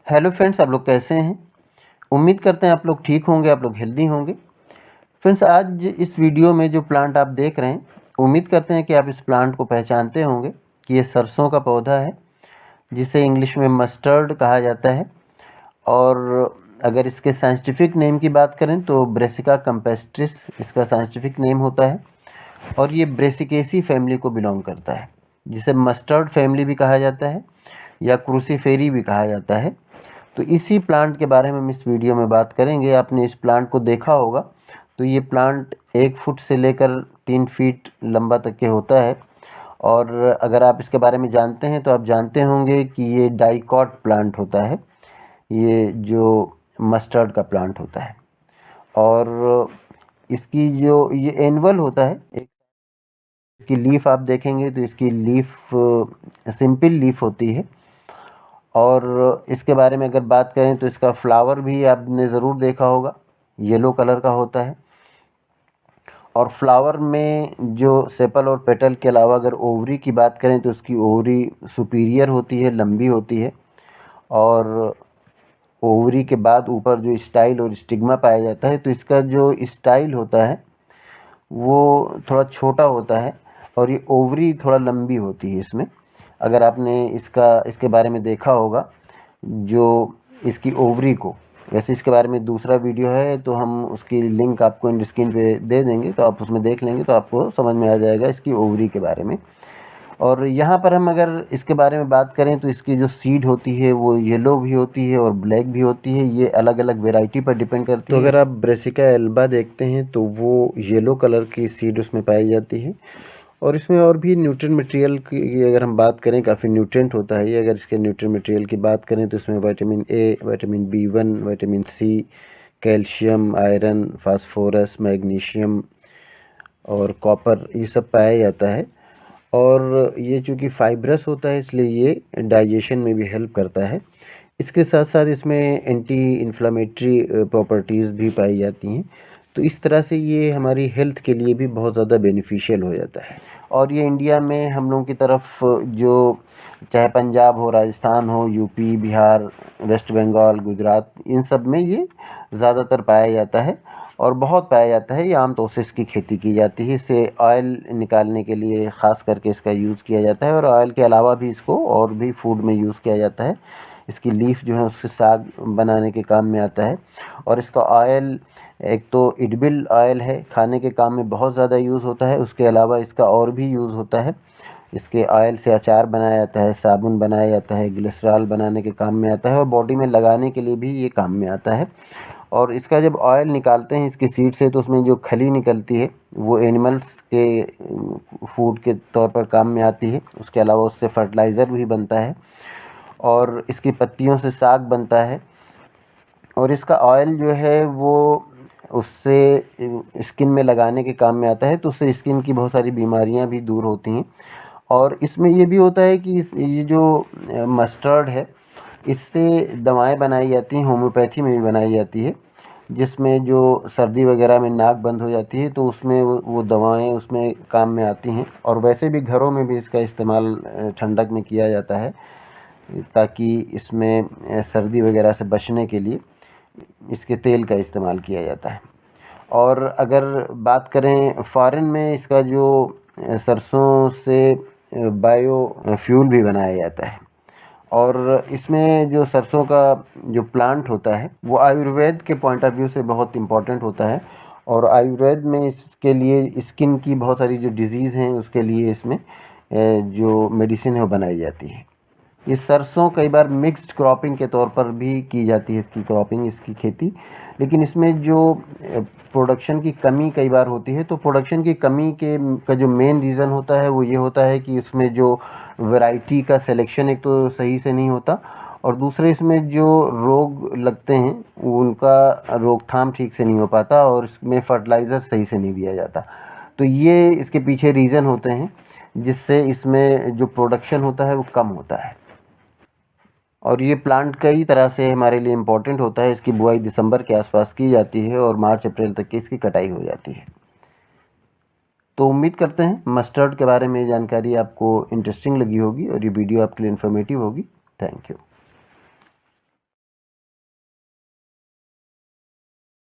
Hello friends, आप लोग कैसे हैं। उम्मीद करते हैं आप लोग ठीक होंगे, आप लोग हेल्दी होंगे। फ्रेंड्स, आज इस वीडियो में जो प्लांट आप देख रहे हैं, उम्मीद करते हैं कि आप इस प्लांट को पहचानते होंगे कि ये सरसों का पौधा है, जिसे इंग्लिश में मस्टर्ड कहा जाता है। और अगर इसके साइंटिफिक नेम की बात करें तो ब्रेसिका कैम्पेस्ट्रिस इसका साइंटिफिक नेम होता है। और ये ब्रेसिकेसी फैमिली को बिलोंग करता है, जिसे मस्टर्ड फैमिली भी कहा जाता है या क्रूसीफेरी भी कहा जाता है। तो इसी प्लांट के बारे में हम इस वीडियो में बात करेंगे। आपने इस प्लांट को देखा होगा, तो ये प्लांट 1 फुट से लेकर 3 फीट लंबा तक के होता है। और अगर आप इसके बारे में जानते हैं तो आप जानते होंगे कि ये डाइकॉट प्लांट होता है, ये जो मस्टर्ड का प्लांट होता है। और इसकी जो ये एनुअल होता है, एक इसकी लीफ आप देखेंगे तो इसकी लीफ सिंपल लीफ होती है। और इसके बारे में अगर बात करें तो इसका फ्लावर भी आपने ज़रूर देखा होगा, येलो कलर का होता है। और फ्लावर में जो सेपल और पेटल के अलावा अगर ओवरी की बात करें तो उसकी ओवरी सुपीरियर होती है, लंबी होती है। और ओवरी के बाद ऊपर जो स्टाइल और स्टिग्मा पाया जाता है, तो इसका जो स्टाइल होता है वो थोड़ा छोटा होता है और ये ओवरी थोड़ा लंबी होती है इसमें। अगर आपने इसके बारे में देखा होगा, जो इसकी ओवरी को, वैसे इसके बारे में दूसरा वीडियो है तो हम उसकी लिंक आपको इन स्क्रीन पे दे देंगे, तो आप उसमें देख लेंगे तो आपको समझ में आ जाएगा इसकी ओवरी के बारे में। और यहाँ पर हम अगर इसके बारे में बात करें तो इसकी जो सीड होती है वो येलो भी होती है और ब्लैक भी होती है। ये अलग अलग वेराइटी पर डिपेंड करती है। तो अगर आप ब्रेसिका एल्बा देखते हैं तो वो येलो कलर की सीड उसमें पाई जाती है। और इसमें और भी न्यूट्रिएंट मटेरियल की अगर हम बात करें, काफ़ी न्यूट्रिएंट होता है ये। अगर इसके न्यूट्रिएंट मटेरियल की बात करें तो इसमें vitamin A, vitamin B1, vitamin C, calcium, iron, phosphorus, magnesium और कॉपर, ये सब पाया जाता है। और ये चूँकि फाइब्रस होता है इसलिए ये डाइजेशन में भी हेल्प करता है। इसके साथ साथ इसमें एंटी इन्फ्लामेटरी प्रॉपर्टीज़ भी पाई जाती हैं। तो इस तरह से ये हमारी हेल्थ के लिए भी बहुत ज़्यादा बेनिफिशियल हो जाता है। और ये इंडिया में हम लोगों की तरफ जो, चाहे पंजाब हो, राजस्थान हो, यूपी, बिहार, वेस्ट बंगाल, गुजरात, इन सब में ये ज़्यादातर पाया जाता है और बहुत पाया जाता है। ये आम तौर से इसकी खेती की जाती है। इसे ऑयल निकालने के लिए ख़ास करके इसका यूज़ किया जाता है। और ऑयल के अलावा भी इसको और भी फूड में यूज़ किया जाता है। इसकी लीफ जो है उससे साग बनाने के काम में आता है। और इसका ऑयल एक तो एडिबल ऑयल है, खाने के काम में बहुत ज़्यादा यूज़ होता है। उसके अलावा इसका और भी यूज़ होता है। इसके ऑयल से अचार बनाया जाता है, साबुन बनाया जाता है, ग्लिसरॉल बनाने के काम में आता है और बॉडी में लगाने के लिए भी ये काम में आता है। और इसका जब ऑयल निकालते हैं इसकी सीड से, तो उसमें जो खली निकलती है वो एनिमल्स के फूड के तौर पर काम में आती है। उसके अलावा उससे फर्टिलाइज़र भी बनता है और इसकी पत्तियों से साग बनता है। और इसका ऑयल जो है वो उससे स्किन में लगाने के काम में आता है, तो उससे स्किन की बहुत सारी बीमारियां भी दूर होती हैं। और इसमें ये भी होता है कि ये जो मस्टर्ड है, इससे दवाएं बनाई जाती हैं, होम्योपैथी में भी बनाई जाती है। जिसमें जो सर्दी वगैरह में नाक बंद हो जाती है तो उसमें वो दवाएं उसमें काम में आती हैं। और वैसे भी घरों में भी इसका इस्तेमाल ठंडक में किया जाता है, ताकि इसमें सर्दी वगैरह से बचने के लिए इसके तेल का इस्तेमाल किया जाता है। और अगर बात करें फ़ॉरेन में, इसका जो सरसों से बायो फ्यूल भी बनाया जाता है। और इसमें जो सरसों का जो प्लांट होता है वो आयुर्वेद के पॉइंट ऑफ व्यू से बहुत इम्पोर्टेंट होता है। और आयुर्वेद में इसके लिए स्किन की बहुत सारी जो डिजीज़ हैं उसके लिए इसमें जो मेडिसिन है वो बनाई जाती है। ये सरसों कई बार मिक्स्ड क्रॉपिंग के तौर पर भी की जाती है, इसकी क्रॉपिंग, इसकी खेती। लेकिन इसमें जो प्रोडक्शन की कमी कई बार होती है, तो प्रोडक्शन की कमी का जो मेन रीज़न होता है वो ये होता है कि इसमें जो वैरायटी का सिलेक्शन एक तो सही से नहीं होता, और दूसरे इसमें जो रोग लगते हैं उनका रोकथाम ठीक से नहीं हो पाता, और इसमें फर्टिलाइज़र सही से नहीं दिया जाता। तो ये इसके पीछे रीज़न होते हैं जिससे इसमें जो प्रोडक्शन होता है वो कम होता है। और ये प्लांट कई तरह से हमारे लिए इम्पोर्टेंट होता है। इसकी बुआई दिसंबर के आसपास की जाती है और मार्च अप्रैल तक की इसकी कटाई हो जाती है। तो उम्मीद करते हैं मस्टर्ड के बारे में जानकारी आपको इंटरेस्टिंग लगी होगी और ये वीडियो आपके लिए इन्फॉर्मेटिव होगी। Thank you.